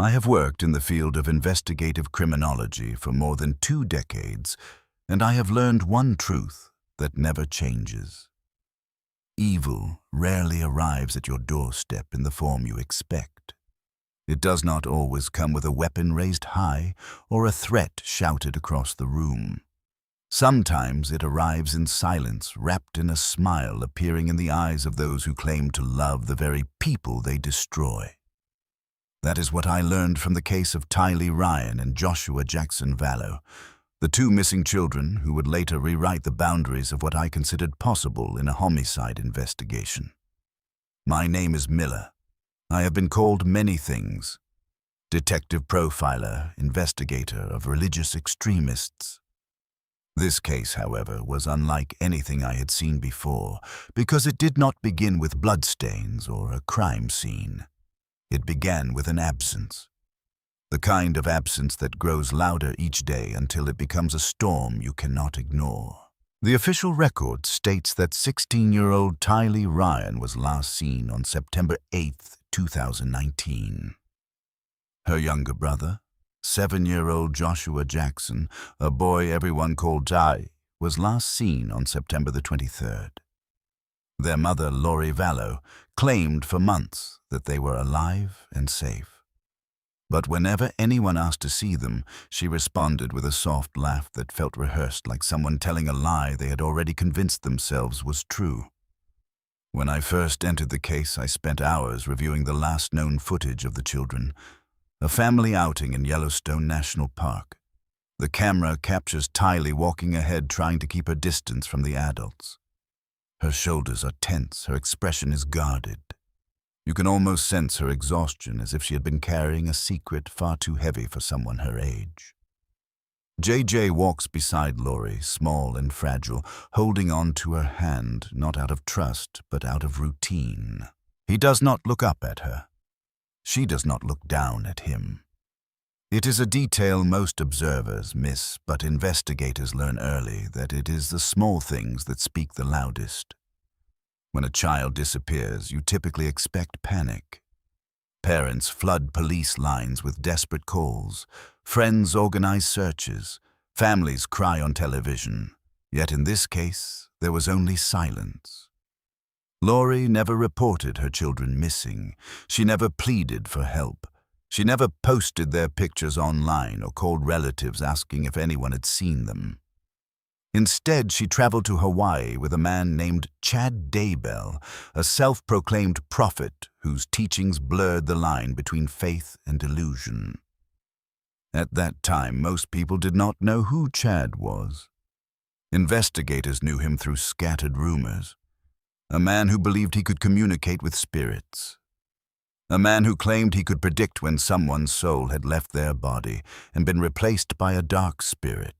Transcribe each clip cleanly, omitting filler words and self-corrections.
I have worked in the field of investigative criminology for more than 2 decades, and I have learned one truth that never changes. Evil rarely arrives at your doorstep in the form you expect. It does not always come with a weapon raised high or a threat shouted across the room. Sometimes it arrives in silence, wrapped in a smile appearing in the eyes of those who claim to love the very people they destroy. That is what I learned from the case of Tylee Ryan and Joshua Jackson Vallow, the 2 missing children who would later rewrite the boundaries of what I considered possible in a homicide investigation. My name is Miller. I have been called many things: detective profiler, investigator of religious extremists. This case, however, was unlike anything I had seen before because it did not begin with bloodstains or a crime scene. It began with an absence. The kind of absence that grows louder each day until it becomes a storm you cannot ignore. The official record states that 16-year-old Tylee Ryan was last seen on September 8, 2019. Her younger brother, 7-year-old Joshua Jackson, a boy everyone called Ty, was last seen on September the 23rd. Their mother, Lori Vallow, claimed for months that they were alive and safe. But whenever anyone asked to see them, she responded with a soft laugh that felt rehearsed, like someone telling a lie they had already convinced themselves was true. When I first entered the case, I spent hours reviewing the last known footage of the children, a family outing in Yellowstone National Park. The camera captures Tylee walking ahead, trying to keep her distance from the adults. Her shoulders are tense, her expression is guarded. You can almost sense her exhaustion, as if she had been carrying a secret far too heavy for someone her age. JJ walks beside Lori, small and fragile, holding on to her hand, not out of trust, but out of routine. He does not look up at her. She does not look down at him. It is a detail most observers miss, but investigators learn early that it is the small things that speak the loudest. When a child disappears, you typically expect panic. Parents flood police lines with desperate calls. Friends organize searches. Families cry on television. Yet in this case, there was only silence. Lori never reported her children missing. She never pleaded for help. She never posted their pictures online or called relatives asking if anyone had seen them. Instead, she traveled to Hawaii with a man named Chad Daybell, a self-proclaimed prophet whose teachings blurred the line between faith and delusion. At that time, most people did not know who Chad was. Investigators knew him through scattered rumors. A man who believed he could communicate with spirits. A man who claimed he could predict when someone's soul had left their body and been replaced by a dark spirit.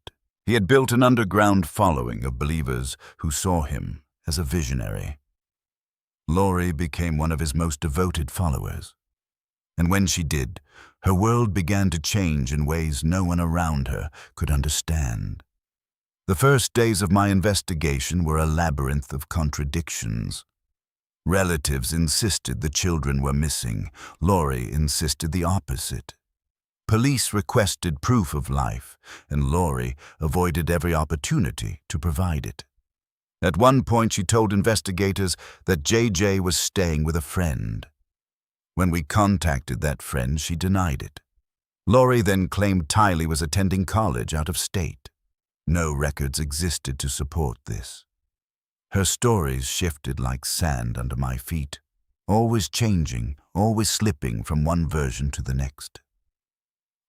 He had built an underground following of believers who saw him as a visionary. Lori became one of his most devoted followers. And when she did, her world began to change in ways no one around her could understand. The first days of my investigation were a labyrinth of contradictions. Relatives insisted the children were missing. Lori insisted the opposite. Police requested proof of life, and Lori avoided every opportunity to provide it. At one point, she told investigators that JJ was staying with a friend. When we contacted that friend, she denied it. Lori then claimed Tylee was attending college out of state. No records existed to support this. Her stories shifted like sand under my feet, always changing, always slipping from one version to the next.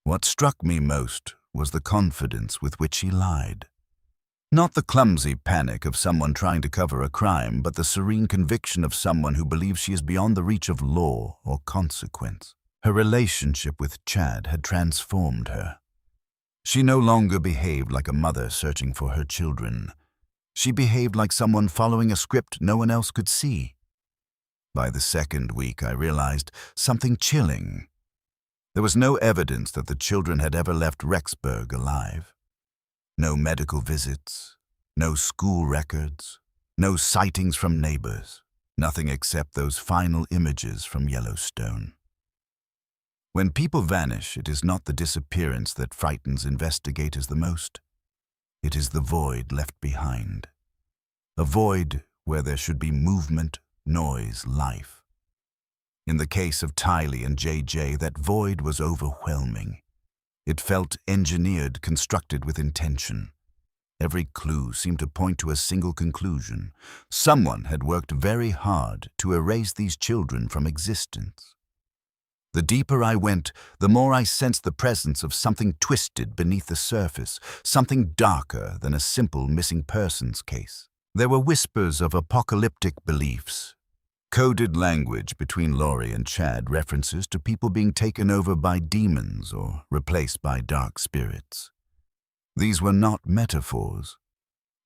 What struck me most was the confidence with which she lied. Not the clumsy panic of someone trying to cover a crime, but the serene conviction of someone who believes she is beyond the reach of law or consequence. Her relationship with Chad had transformed her. She no longer behaved like a mother searching for her children. She behaved like someone following a script no one else could see. By the second week, I realized something chilling. There was no evidence that the children had ever left Rexburg alive. No medical visits, no school records, no sightings from neighbors, nothing except those final images from Yellowstone. When people vanish, it is not the disappearance that frightens investigators the most. It is the void left behind. A void where there should be movement, noise, life. In the case of Tylee and JJ, that void was overwhelming. It felt engineered, constructed with intention. Every clue seemed to point to a single conclusion. Someone had worked very hard to erase these children from existence. The deeper I went, the more I sensed the presence of something twisted beneath the surface, something darker than a simple missing persons case. There were whispers of apocalyptic beliefs, coded language between Laurie and Chad, references to people being taken over by demons or replaced by dark spirits. These were not metaphors.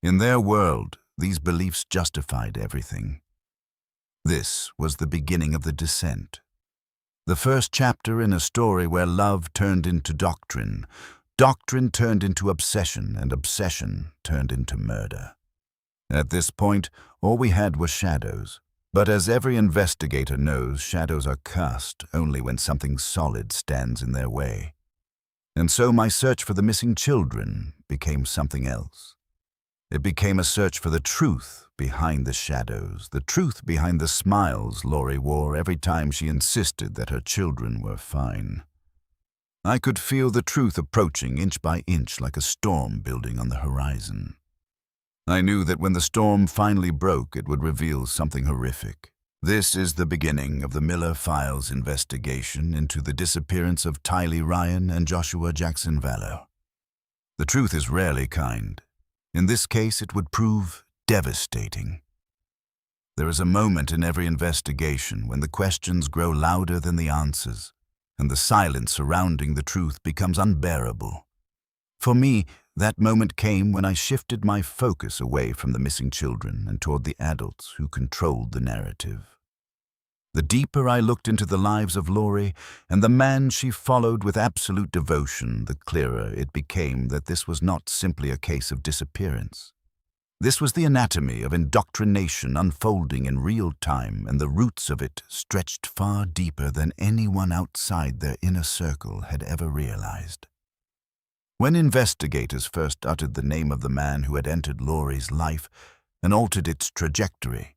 In their world, these beliefs justified everything. This was the beginning of the descent. The first chapter in a story where love turned into doctrine, doctrine turned into obsession, and obsession turned into murder. At this point, all we had were shadows. But as every investigator knows, shadows are cast only when something solid stands in their way. And so my search for the missing children became something else. It became a search for the truth behind the shadows, the truth behind the smiles Laurie wore every time she insisted that her children were fine. I could feel the truth approaching inch by inch like a storm building on the horizon. I knew that when the storm finally broke, it would reveal something horrific. This is the beginning of the Miller Files investigation into the disappearance of Tylee Ryan and Joshua Jackson Vallow. The truth is rarely kind. In this case, it would prove devastating. There is a moment in every investigation when the questions grow louder than the answers, and the silence surrounding the truth becomes unbearable. For me, that moment came when I shifted my focus away from the missing children and toward the adults who controlled the narrative. The deeper I looked into the lives of Laurie and the man she followed with absolute devotion, the clearer it became that this was not simply a case of disappearance. This was the anatomy of indoctrination unfolding in real time, and the roots of it stretched far deeper than anyone outside their inner circle had ever realized. When investigators first uttered the name of the man who had entered Laurie's life and altered its trajectory,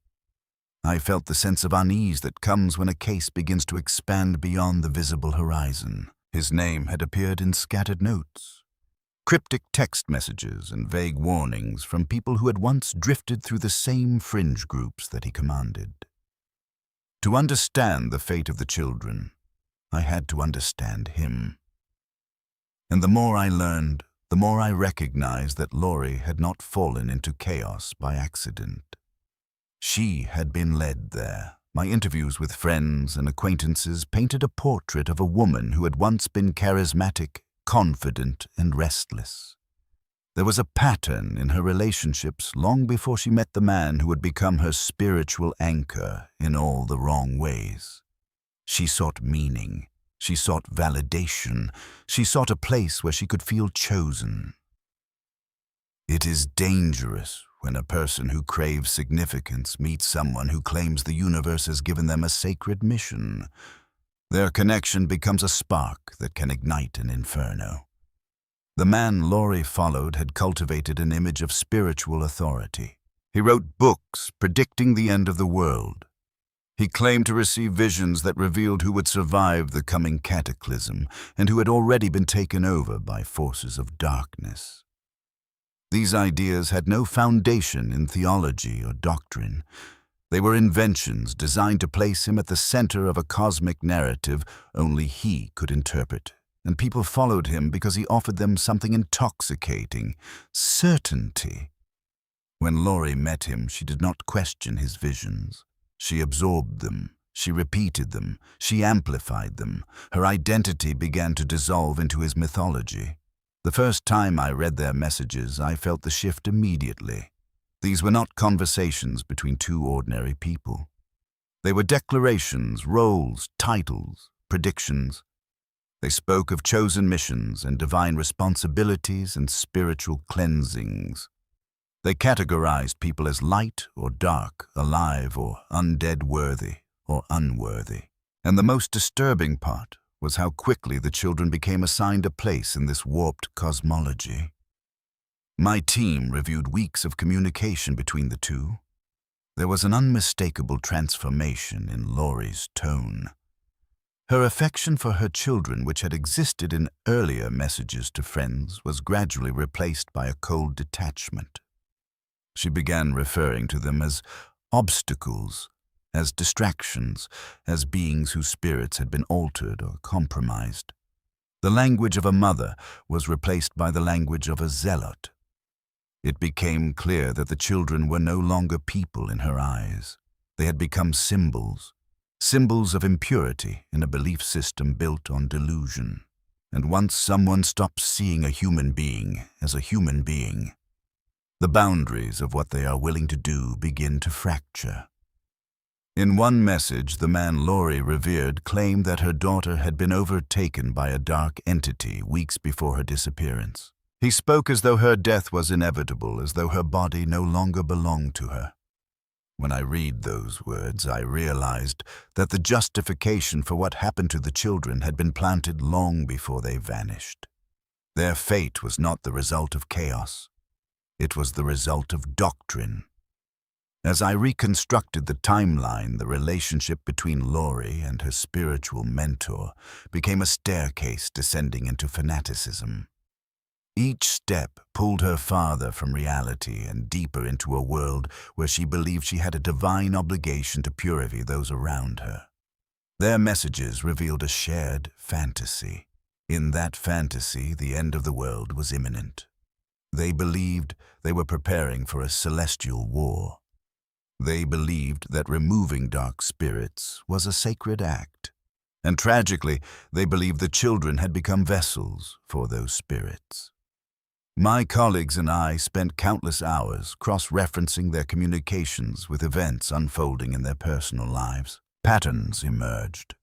I felt the sense of unease that comes when a case begins to expand beyond the visible horizon. His name had appeared in scattered notes, cryptic text messages and vague warnings from people who had once drifted through the same fringe groups that he commanded. To understand the fate of the children, I had to understand him. And the more I learned, the more I recognized that Laurie had not fallen into chaos by accident. She had been led there. My interviews with friends and acquaintances painted a portrait of a woman who had once been charismatic, confident, and restless. There was a pattern in her relationships long before she met the man who would become her spiritual anchor in all the wrong ways. She sought meaning. She sought validation. She sought a place where she could feel chosen. It is dangerous when a person who craves significance meets someone who claims the universe has given them a sacred mission. Their connection becomes a spark that can ignite an inferno. The man Laurie followed had cultivated an image of spiritual authority. He wrote books predicting the end of the world. He claimed to receive visions that revealed who would survive the coming cataclysm and who had already been taken over by forces of darkness. These ideas had no foundation in theology or doctrine. They were inventions designed to place him at the center of a cosmic narrative only he could interpret, and people followed him because he offered them something intoxicating: certainty. When Laurie met him, she did not question his visions. She absorbed them. She repeated them. She amplified them. Her identity began to dissolve into his mythology. The first time I read their messages, I felt the shift immediately. These were not conversations between two ordinary people. They were declarations, roles, titles, predictions. They spoke of chosen missions and divine responsibilities and spiritual cleansings. They categorized people as light or dark, alive or undead, worthy or unworthy. And the most disturbing part was how quickly the children became assigned a place in this warped cosmology. My team reviewed weeks of communication between the two. There was an unmistakable transformation in Laurie's tone. Her affection for her children, which had existed in earlier messages to friends, was gradually replaced by a cold detachment. She began referring to them as obstacles, as distractions, as beings whose spirits had been altered or compromised. The language of a mother was replaced by the language of a zealot. It became clear that the children were no longer people in her eyes. They had become symbols of impurity in a belief system built on delusion. And once someone stops seeing a human being as a human being, the boundaries of what they are willing to do begin to fracture. In one message, the man Laurie revered claimed that her daughter had been overtaken by a dark entity weeks before her disappearance. He spoke as though her death was inevitable, as though her body no longer belonged to her. When I read those words, I realized that the justification for what happened to the children had been planted long before they vanished. Their fate was not the result of chaos. It was the result of doctrine. As I reconstructed the timeline, the relationship between Laurie and her spiritual mentor became a staircase descending into fanaticism. Each step pulled her farther from reality and deeper into a world where she believed she had a divine obligation to purify those around her. Their messages revealed a shared fantasy. In that fantasy, the end of the world was imminent. They believed they were preparing for a celestial war. They believed that removing dark spirits was a sacred act. And tragically, they believed the children had become vessels for those spirits. My colleagues and I spent countless hours cross-referencing their communications with events unfolding in their personal lives. Patterns emerged.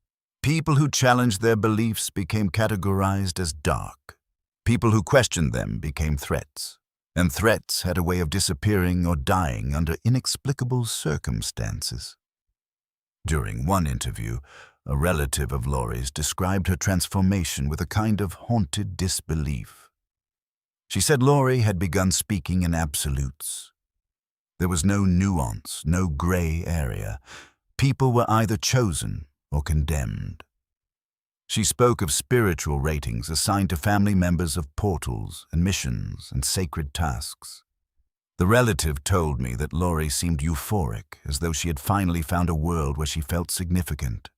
People who challenged their beliefs became categorized as dark. People who questioned them became threats. And threats had a way of disappearing or dying under inexplicable circumstances. During one interview, a relative of Laurie's described her transformation with a kind of haunted disbelief. She said Laurie had begun speaking in absolutes. There was no nuance, no gray area. People were either chosen or condemned. She spoke of spiritual ratings assigned to family members of portals and missions and sacred tasks. The relative told me that Laurie seemed euphoric, as though she had finally found a world where she felt significant.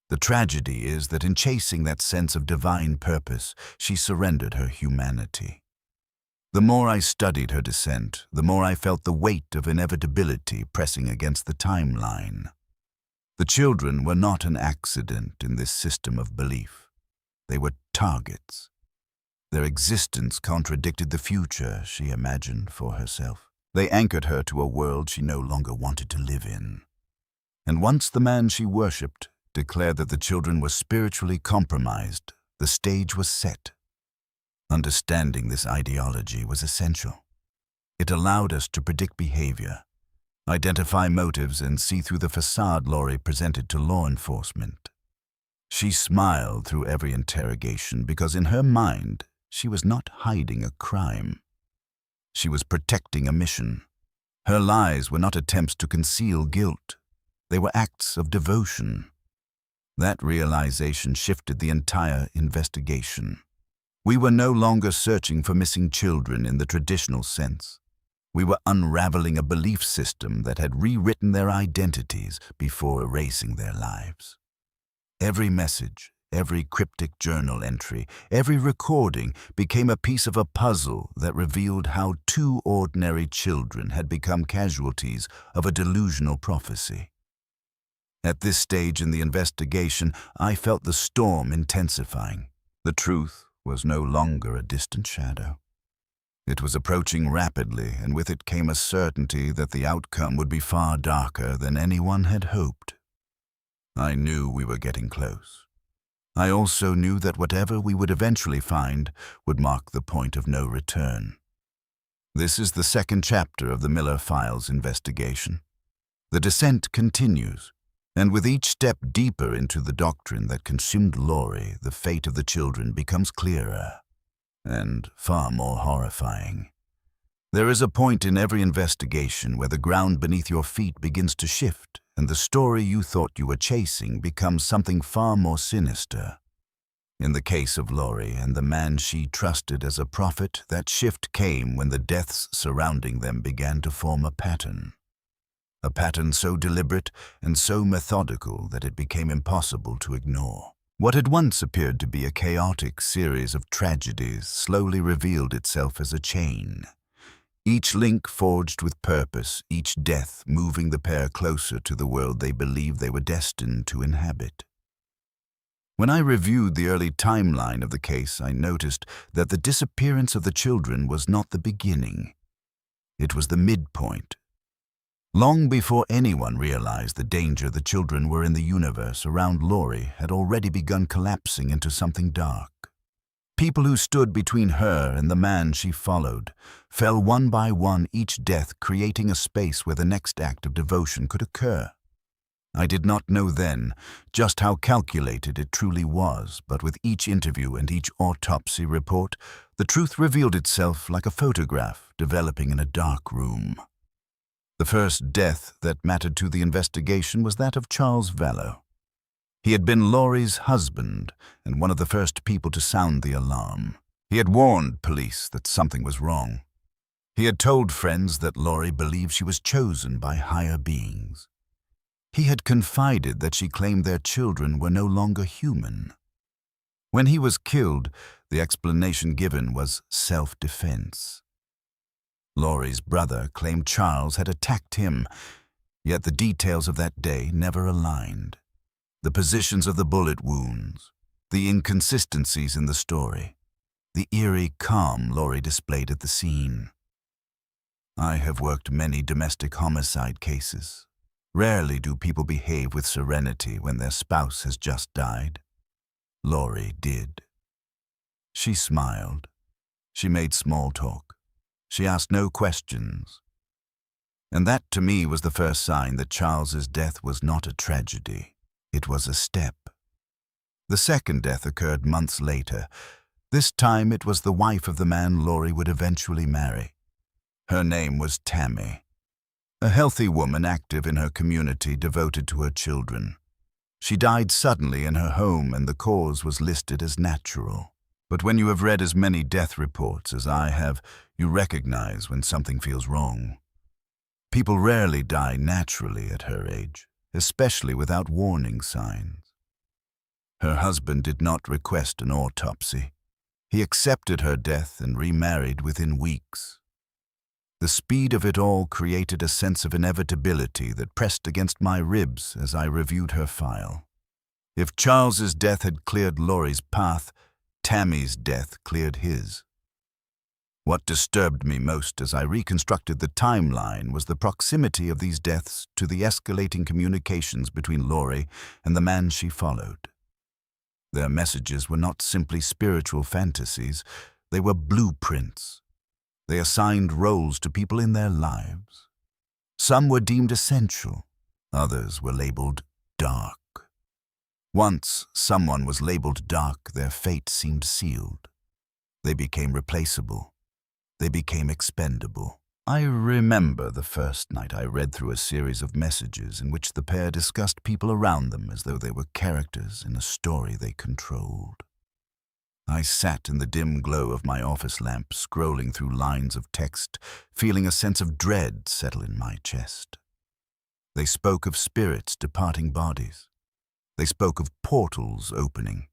The tragedy is that in chasing that sense of divine purpose, she surrendered her humanity. The more I studied her descent, the more I felt the weight of inevitability pressing against the timeline. The children were not an accident in this system of belief. They were targets. Their existence contradicted the future she imagined for herself. They anchored her to a world she no longer wanted to live in. And once the man she worshipped declared that the children were spiritually compromised, the stage was set. Understanding this ideology was essential. It allowed us to predict behavior, identify motives, and see through the facade Laurie presented to law enforcement. She smiled through every interrogation because in her mind, she was not hiding a crime. She was protecting a mission. Her lies were not attempts to conceal guilt. They were acts of devotion. That realization shifted the entire investigation. We were no longer searching for missing children in the traditional sense. We were unraveling a belief system that had rewritten their identities before erasing their lives. Every message, every cryptic journal entry, every recording became a piece of a puzzle that revealed how two ordinary children had become casualties of a delusional prophecy. At this stage in the investigation, I felt the storm intensifying. The truth was no longer a distant shadow. It was approaching rapidly, and with it came a certainty that the outcome would be far darker than anyone had hoped. I knew we were getting close. I also knew that whatever we would eventually find would mark the point of no return. This is the second chapter of the Miller Files investigation. The descent continues, And with each step deeper into the doctrine that consumed Laurie, the fate of the children becomes clearer and far more horrifying. There is a point in every investigation where the ground beneath your feet begins to shift, and the story you thought you were chasing becomes something far more sinister. In the case of Laurie and the man she trusted as a prophet, that shift came when the deaths surrounding them began to form a pattern. A pattern so deliberate and so methodical that it became impossible to ignore. What had once appeared to be a chaotic series of tragedies slowly revealed itself as a chain. Each link forged with purpose, each death moving the pair closer to the world they believed they were destined to inhabit. When I reviewed the early timeline of the case, I noticed that the disappearance of the children was not the beginning. It was the midpoint. Long before anyone realized the danger the children were in, the universe around Laurie had already begun collapsing into something dark. People who stood between her and the man she followed fell one by one, each death creating a space where the next act of devotion could occur. I did not know then just how calculated it truly was, but with each interview and each autopsy report, the truth revealed itself like a photograph developing in a dark room. The first death that mattered to the investigation was that of Charles Vallow. He had been Laurie's husband and one of the first people to sound the alarm. He had warned police that something was wrong. He had told friends that Laurie believed she was chosen by higher beings. He had confided that she claimed their children were no longer human. When he was killed, the explanation given was self-defense. Laurie's brother claimed Charles had attacked him, yet the details of that day never aligned. The positions of the bullet wounds, the inconsistencies in the story, the eerie calm Laurie displayed at the scene. I have worked many domestic homicide cases. Rarely do people behave with serenity when their spouse has just died. Laurie did. She smiled. She made small talk. She asked no questions. And that to me was the first sign that Charles's death was not a tragedy. It was a step. The second death occurred months later. This time it was the wife of the man Laurie would eventually marry. Her name was Tammy. A healthy woman active in her community, devoted to her children. She died suddenly in her home, and the cause was listed as natural. But when you have read as many death reports as I have, you recognize when something feels wrong. People rarely die naturally at her age, especially without warning signs. Her husband did not request an autopsy. He accepted her death and remarried within weeks. The speed of it all created a sense of inevitability that pressed against my ribs as I reviewed her file. If Charles's death had cleared Laurie's path, Tammy's death cleared his. What disturbed me most as I reconstructed the timeline was the proximity of these deaths to the escalating communications between Laurie and the man she followed. Their messages were not simply spiritual fantasies, they were blueprints. They assigned roles to people in their lives. Some were deemed essential, others were labeled dark. Once someone was labeled dark, their fate seemed sealed. They became replaceable. They became expendable. I remember the first night I read through a series of messages in which the pair discussed people around them as though they were characters in a story they controlled. I sat in the dim glow of my office lamp, scrolling through lines of text, feeling a sense of dread settle in my chest. They spoke of spirits departing bodies. They spoke of portals opening.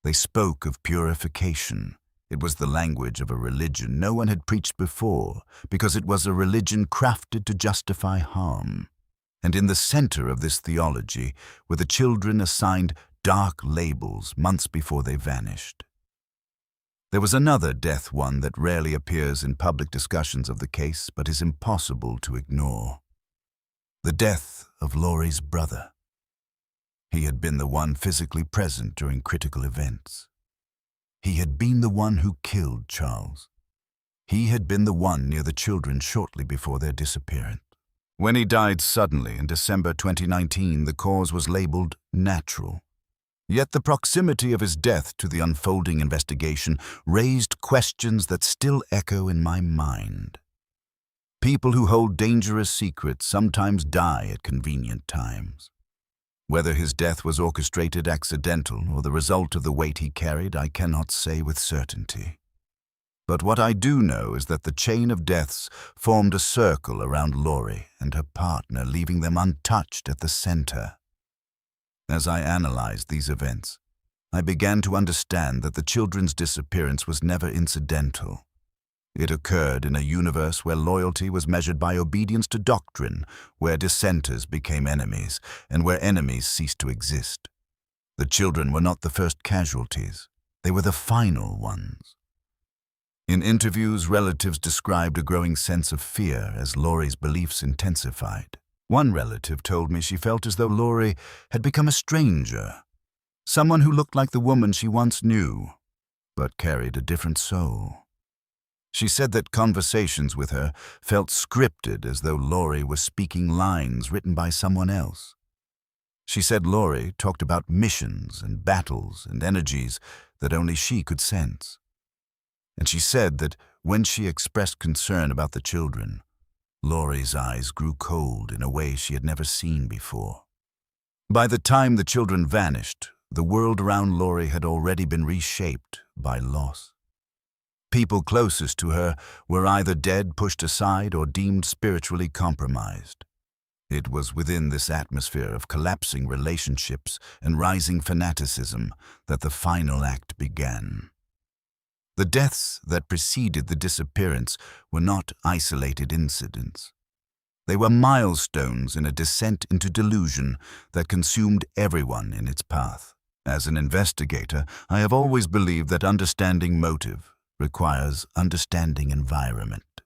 They spoke of purification. It was the language of a religion no one had preached before, because it was a religion crafted to justify harm. And in the center of this theology were the children assigned dark labels months before they vanished. There was another death, one that rarely appears in public discussions of the case, but is impossible to ignore. The death of Laurie's brother. He had been the one physically present during critical events. He had been the one who killed Charles. He had been the one near the children shortly before their disappearance. When he died suddenly in December 2019, the cause was labeled natural. Yet the proximity of his death to the unfolding investigation raised questions that still echo in my mind. People who hold dangerous secrets sometimes die at convenient times. Whether his death was orchestrated, accidental, or the result of the weight he carried, I cannot say with certainty. But what I do know is that the chain of deaths formed a circle around Lori and her partner, leaving them untouched at the center. As I analyzed these events, I began to understand that the children's disappearance was never incidental. It occurred in a universe where loyalty was measured by obedience to doctrine, where dissenters became enemies, and where enemies ceased to exist. The children were not the first casualties. They were the final ones. In interviews, relatives described a growing sense of fear as Lori's beliefs intensified. One relative told me she felt as though Lori had become a stranger, someone who looked like the woman she once knew, but carried a different soul. She said that conversations with her felt scripted, as though Lori was speaking lines written by someone else. She said Lori talked about missions and battles and energies that only she could sense. And she said that when she expressed concern about the children, Lori's eyes grew cold in a way she had never seen before. By the time the children vanished, the world around Lori had already been reshaped by loss. People closest to her were either dead, pushed aside, or deemed spiritually compromised. It was within this atmosphere of collapsing relationships and rising fanaticism that the final act began. The deaths that preceded the disappearance were not isolated incidents. They were milestones in a descent into delusion that consumed everyone in its path. As an investigator, I have always believed that understanding motive requires understanding environment.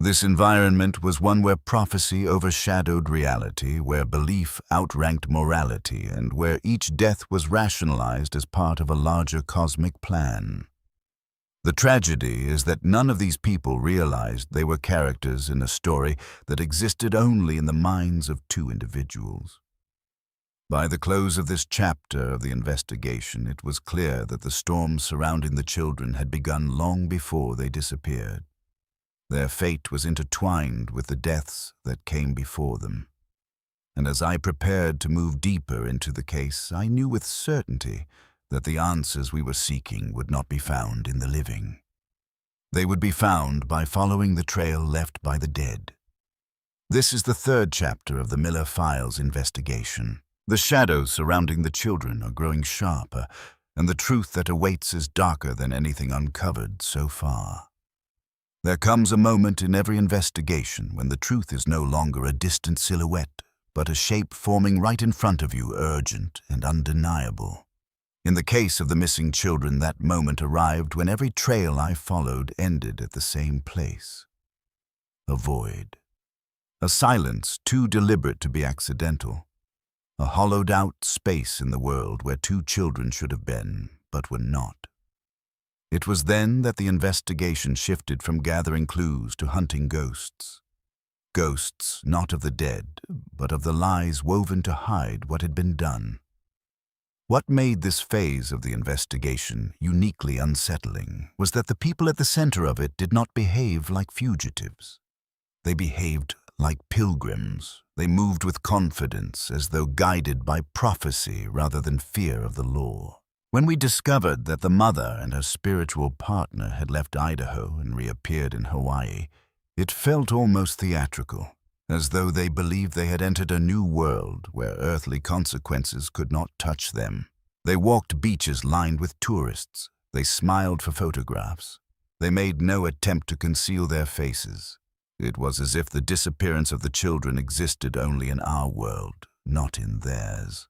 This environment was one where prophecy overshadowed reality, where belief outranked morality, and where each death was rationalized as part of a larger cosmic plan. The tragedy is that none of these people realized they were characters in a story that existed only in the minds of two individuals. By the close of this chapter of the investigation, it was clear that the storm surrounding the children had begun long before they disappeared. Their fate was intertwined with the deaths that came before them. And as I prepared to move deeper into the case, I knew with certainty that the answers we were seeking would not be found in the living. They would be found by following the trail left by the dead. This is the third chapter of the Miller Files investigation. The shadows surrounding the children are growing sharper, and the truth that awaits is darker than anything uncovered so far. There comes a moment in every investigation when the truth is no longer a distant silhouette, but a shape forming right in front of you, urgent and undeniable. In the case of the missing children, that moment arrived when every trail I followed ended at the same place. A void. A silence too deliberate to be accidental. A hollowed-out space in the world where two children should have been, but were not. It was then that the investigation shifted from gathering clues to hunting ghosts. Ghosts not of the dead, but of the lies woven to hide what had been done. What made this phase of the investigation uniquely unsettling was that the people at the center of it did not behave like fugitives. They behaved like pilgrims. They moved with confidence, as though guided by prophecy rather than fear of the law. When we discovered that the mother and her spiritual partner had left Idaho and reappeared in Hawaii, it felt almost theatrical, as though they believed they had entered a new world where earthly consequences could not touch them. They walked beaches lined with tourists. They smiled for photographs. They made no attempt to conceal their faces. It was as if the disappearance of the children existed only in our world, not in theirs.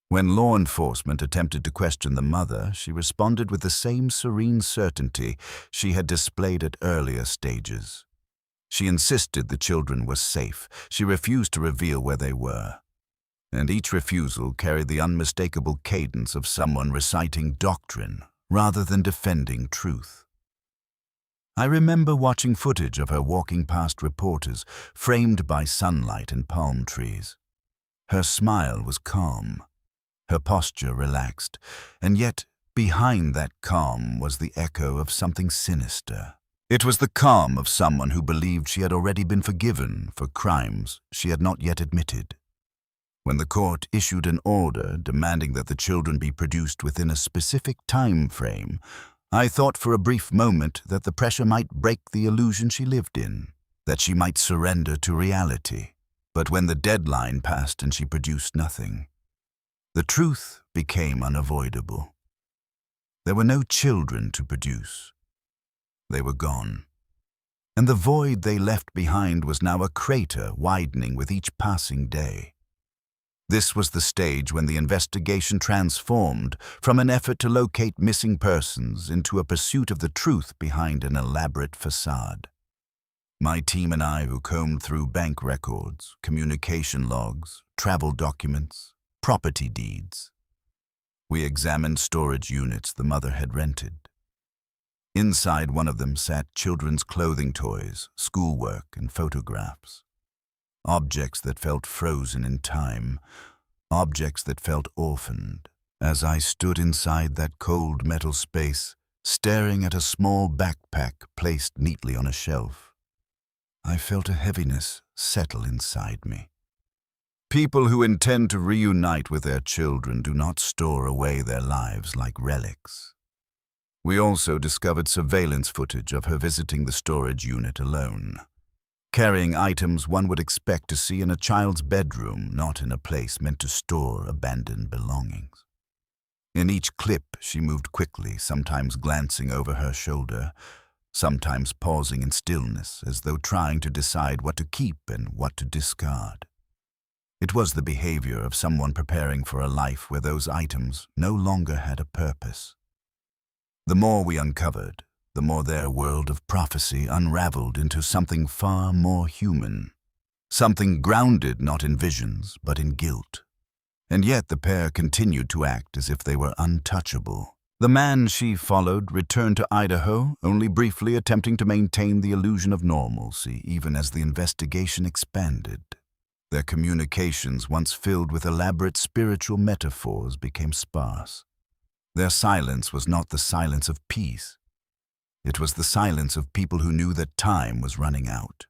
When law enforcement attempted to question the mother, she responded with the same serene certainty she had displayed at earlier stages. She insisted the children were safe. She refused to reveal where they were. And each refusal carried the unmistakable cadence of someone reciting doctrine rather than defending truth. I remember watching footage of her walking past reporters, framed by sunlight and palm trees. Her smile was calm, her posture relaxed, and yet behind that calm was the echo of something sinister. It was the calm of someone who believed she had already been forgiven for crimes she had not yet admitted. When the court issued an order demanding that the children be produced within a specific time frame, I thought for a brief moment that the pressure might break the illusion she lived in, that she might surrender to reality. But when the deadline passed and she produced nothing, the truth became unavoidable. There were no children to produce. They were gone. And the void they left behind was now a crater widening with each passing day. This was the stage when the investigation transformed from an effort to locate missing persons into a pursuit of the truth behind an elaborate facade. My team and I, who combed through bank records, communication logs, travel documents, property deeds. We examined storage units the mother had rented. Inside one of them sat children's clothing toys, schoolwork, and photographs. Objects that felt frozen in time, objects that felt orphaned. As I stood inside that cold metal space, staring at a small backpack placed neatly on a shelf, I felt a heaviness settle inside me. People who intend to reunite with their children do not store away their lives like relics. We also discovered surveillance footage of her visiting the storage unit alone, carrying items one would expect to see in a child's bedroom, not in a place meant to store abandoned belongings. In each clip, she moved quickly, sometimes glancing over her shoulder, sometimes pausing in stillness, as though trying to decide what to keep and what to discard. It was the behavior of someone preparing for a life where those items no longer had a purpose. The more we uncovered, the more their world of prophecy unraveled into something far more human, something grounded not in visions but in guilt. And yet the pair continued to act as if they were untouchable. The man she followed returned to Idaho, only briefly attempting to maintain the illusion of normalcy even as the investigation expanded. Their communications, once filled with elaborate spiritual metaphors, became sparse. Their silence was not the silence of peace. It was the silence of people who knew that time was running out.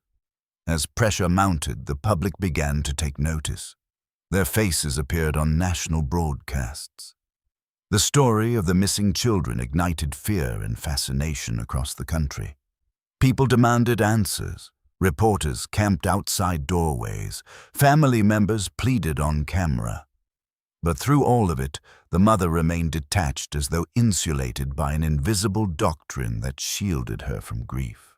As pressure mounted, the public began to take notice. Their faces appeared on national broadcasts. The story of the missing children ignited fear and fascination across the country. People demanded answers. Reporters camped outside doorways. Family members pleaded on camera. But through all of it, the mother remained detached, as though insulated by an invisible doctrine that shielded her from grief.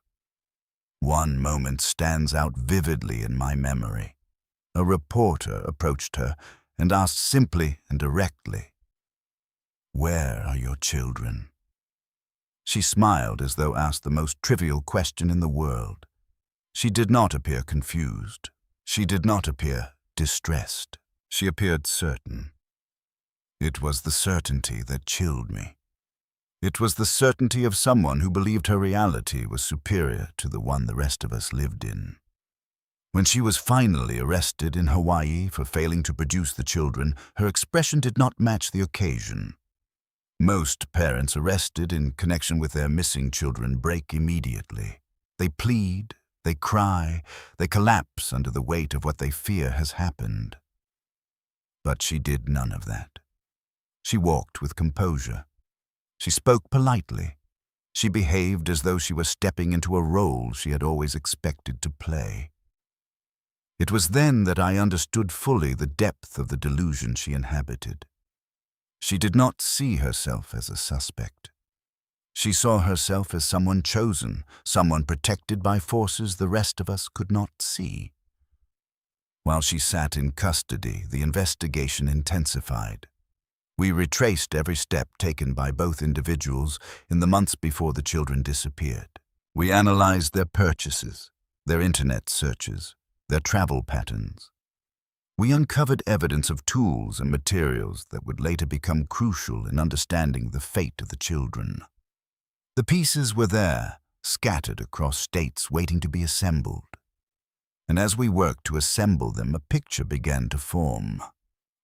One moment stands out vividly in my memory. A reporter approached her and asked simply and directly, "Where are your children?" She smiled as though asked the most trivial question in the world. She did not appear confused. She did not appear distressed. She appeared certain. It was the certainty that chilled me. It was the certainty of someone who believed her reality was superior to the one the rest of us lived in. When she was finally arrested in Hawaii for failing to produce the children, her expression did not match the occasion. Most parents arrested in connection with their missing children break immediately. They plead, they cry, they collapse under the weight of what they fear has happened. But she did none of that. She walked with composure. She spoke politely. She behaved as though she were stepping into a role she had always expected to play. It was then that I understood fully the depth of the delusion she inhabited. She did not see herself as a suspect. She saw herself as someone chosen, someone protected by forces the rest of us could not see. While she sat in custody, the investigation intensified. We retraced every step taken by both individuals in the months before the children disappeared. We analyzed their purchases, their internet searches, their travel patterns. We uncovered evidence of tools and materials that would later become crucial in understanding the fate of the children. The pieces were there, scattered across states waiting to be assembled. And as we worked to assemble them, a picture began to form.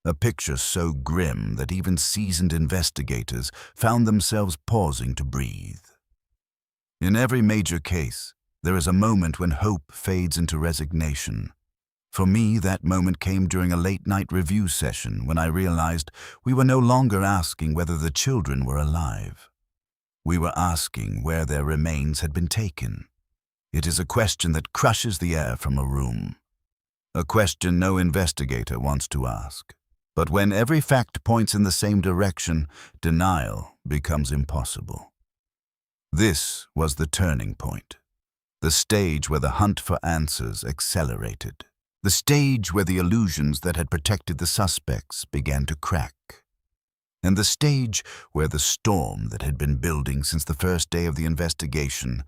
A picture so grim that even seasoned investigators found themselves pausing to breathe. In every major case, there is a moment when hope fades into resignation. For me, that moment came during a late-night review session when I realized we were no longer asking whether the children were alive. We were asking where their remains had been taken. It is a question that crushes the air from a room. A question no investigator wants to ask. But when every fact points in the same direction, denial becomes impossible. This was the turning point. The stage where the hunt for answers accelerated. The stage where the illusions that had protected the suspects began to crack. And the stage where the storm that had been building since the first day of the investigation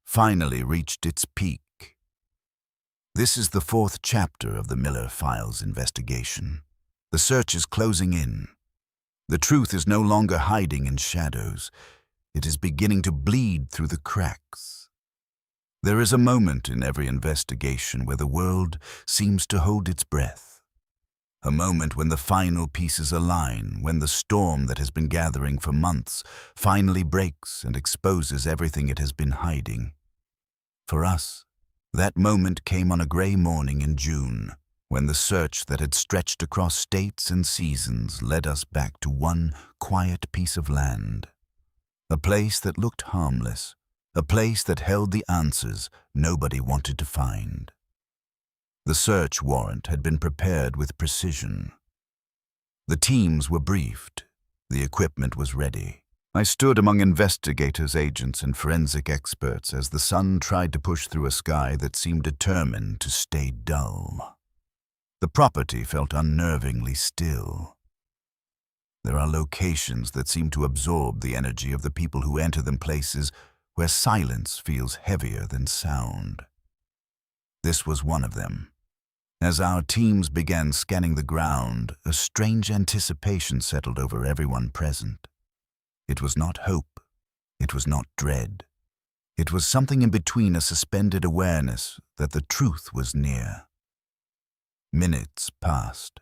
finally reached its peak. This is the fourth chapter of the Miller Files investigation. The search is closing in. The truth is no longer hiding in shadows. It is beginning to bleed through the cracks. There is a moment in every investigation where the world seems to hold its breath. A moment when the final pieces align, when the storm that has been gathering for months finally breaks and exposes everything it has been hiding. For us, that moment came on a gray morning in June, when the search that had stretched across states and seasons led us back to one quiet piece of land. A place that looked harmless, a place that held the answers nobody wanted to find. The search warrant had been prepared with precision. The teams were briefed. The equipment was ready. I stood among investigators, agents, and forensic experts as the sun tried to push through a sky that seemed determined to stay dull. The property felt unnervingly still. There are locations that seem to absorb the energy of the people who enter them, places where silence feels heavier than sound. This was one of them. As our teams began scanning the ground, a strange anticipation settled over everyone present. It was not hope. It was not dread. It was something in between, a suspended awareness that the truth was near. Minutes passed,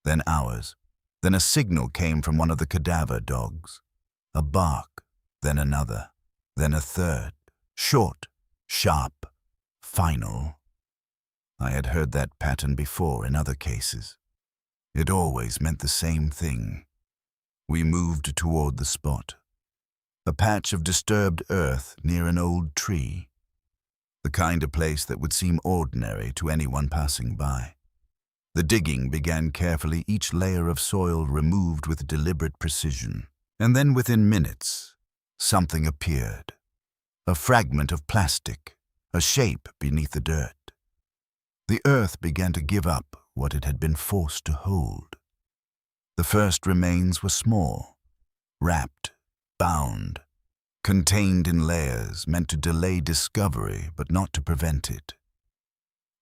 then hours. Then a signal came from one of the cadaver dogs. A bark, then another, then a third. Short, sharp, final. I had heard that pattern before in other cases. It always meant the same thing. We moved toward the spot. A patch of disturbed earth near an old tree. The kind of place that would seem ordinary to anyone passing by. The digging began carefully, each layer of soil removed with deliberate precision. And then within minutes, something appeared. A fragment of plastic, a shape beneath the dirt. The earth began to give up what it had been forced to hold. The first remains were small, wrapped, bound, contained in layers meant to delay discovery but not to prevent it.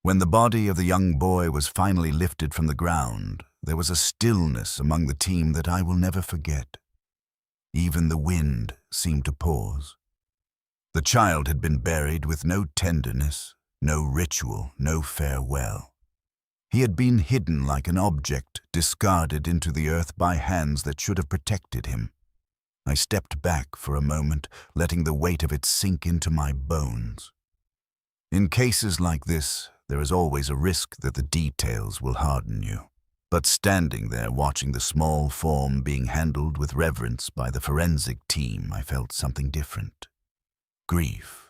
When the body of the young boy was finally lifted from the ground, there was a stillness among the team that I will never forget. Even the wind seemed to pause. The child had been buried with no tenderness, no ritual, no farewell. He had been hidden like an object discarded into the earth by hands that should have protected him. I stepped back for a moment, letting the weight of it sink into my bones. In cases like this, there is always a risk that the details will harden you. But standing there watching the small form being handled with reverence by the forensic team, I felt something different. Grief.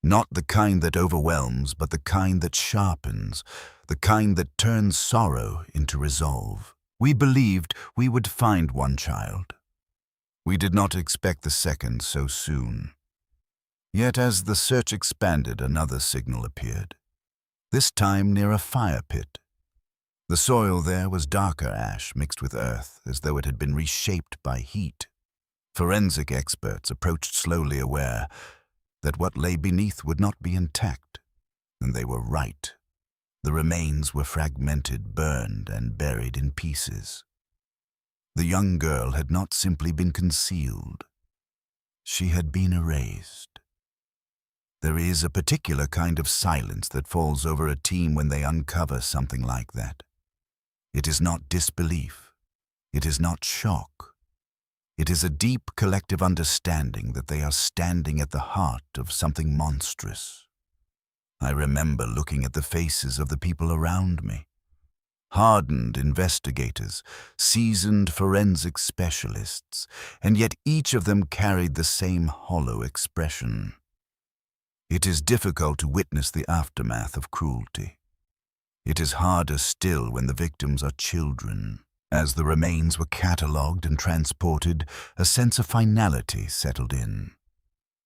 Not the kind that overwhelms, but the kind that sharpens, the kind that turns sorrow into resolve. We believed we would find one child. We did not expect the second so soon. Yet as the search expanded, another signal appeared. This time near a fire pit. The soil there was darker ash mixed with earth, as though it had been reshaped by heat. Forensic experts approached slowly, aware that what lay beneath would not be intact. And they were right. The remains were fragmented, burned, and buried in pieces. The young girl had not simply been concealed. She had been erased. There is a particular kind of silence that falls over a team when they uncover something like that. It is not disbelief. It is not shock. It is a deep collective understanding that they are standing at the heart of something monstrous. I remember looking at the faces of the people around me. Hardened investigators, seasoned forensic specialists, and yet each of them carried the same hollow expression. It is difficult to witness the aftermath of cruelty. It is harder still when the victims are children. As the remains were catalogued and transported, a sense of finality settled in.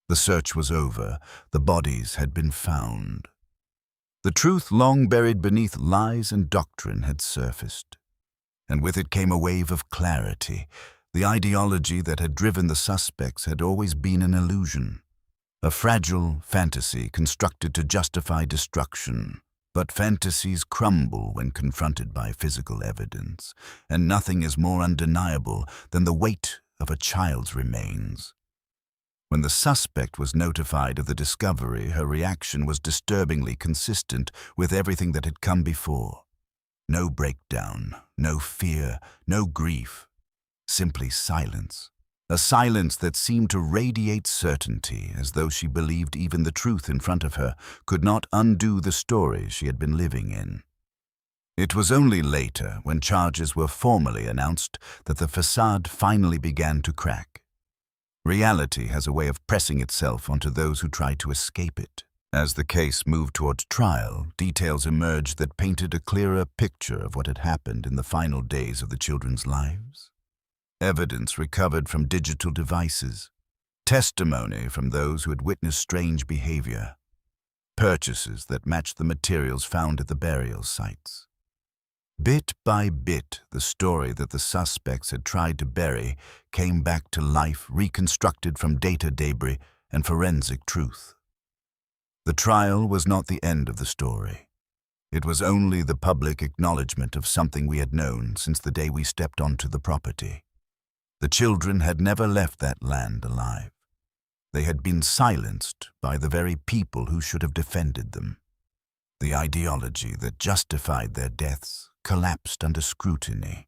The search was over. The bodies had been found. The truth long buried beneath lies and doctrine had surfaced. And with it came a wave of clarity. The ideology that had driven the suspects had always been an illusion, a fragile fantasy constructed to justify destruction. But fantasies crumble when confronted by physical evidence, and nothing is more undeniable than the weight of a child's remains. When the suspect was notified of the discovery, her reaction was disturbingly consistent with everything that had come before. No breakdown, no fear, no grief, simply silence. A silence that seemed to radiate certainty, as though she believed even the truth in front of her could not undo the story she had been living in. It was only later, when charges were formally announced, that the facade finally began to crack. Reality has a way of pressing itself onto those who try to escape it. As the case moved towards trial, details emerged that painted a clearer picture of what had happened in the final days of the children's lives. Evidence recovered from digital devices, testimony from those who had witnessed strange behavior, purchases that matched the materials found at the burial sites. Bit by bit, the story that the suspects had tried to bury came back to life, reconstructed from data debris and forensic truth. The trial was not the end of the story. It was only the public acknowledgement of something we had known since the day we stepped onto the property. The children had never left that land alive. They had been silenced by the very people who should have defended them. The ideology that justified their deaths collapsed under scrutiny.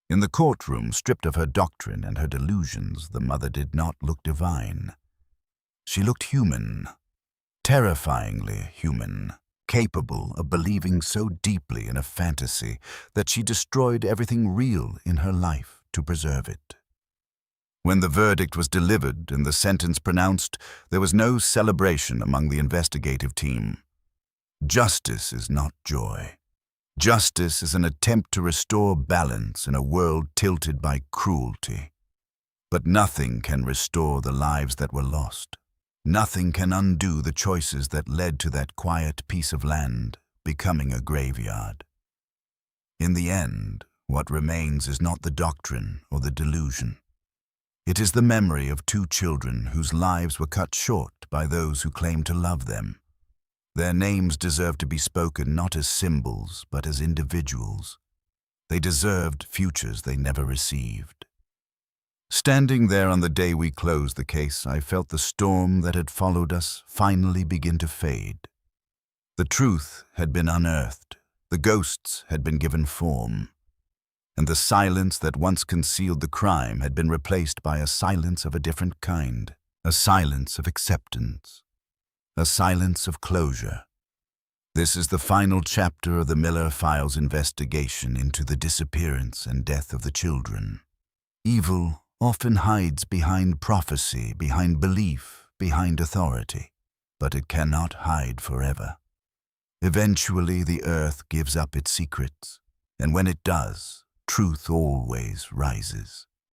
In the courtroom, stripped of her doctrine and her delusions, the mother did not look divine. She looked human, terrifyingly human, capable of believing so deeply in a fantasy that she destroyed everything real in her life to preserve it. When the verdict was delivered and the sentence pronounced, there was no celebration among the investigative team. Justice is not joy. Justice is an attempt to restore balance in a world tilted by cruelty. But nothing can restore the lives that were lost. Nothing can undo the choices that led to that quiet piece of land becoming a graveyard. In the end, what remains is not the doctrine or the delusion. It is the memory of two children whose lives were cut short by those who claimed to love them. Their names deserve to be spoken not as symbols, but as individuals. They deserved futures they never received. Standing there on the day we closed the case, I felt the storm that had followed us finally begin to fade. The truth had been unearthed. The ghosts had been given form. And the silence that once concealed the crime had been replaced by a silence of a different kind, a silence of acceptance, a silence of closure. This is the final chapter of the Miller Files investigation into the disappearance and death of the children. Evil often hides behind prophecy, behind belief, behind authority, but it cannot hide forever. Eventually, the earth gives up its secrets, and when it does, truth always rises.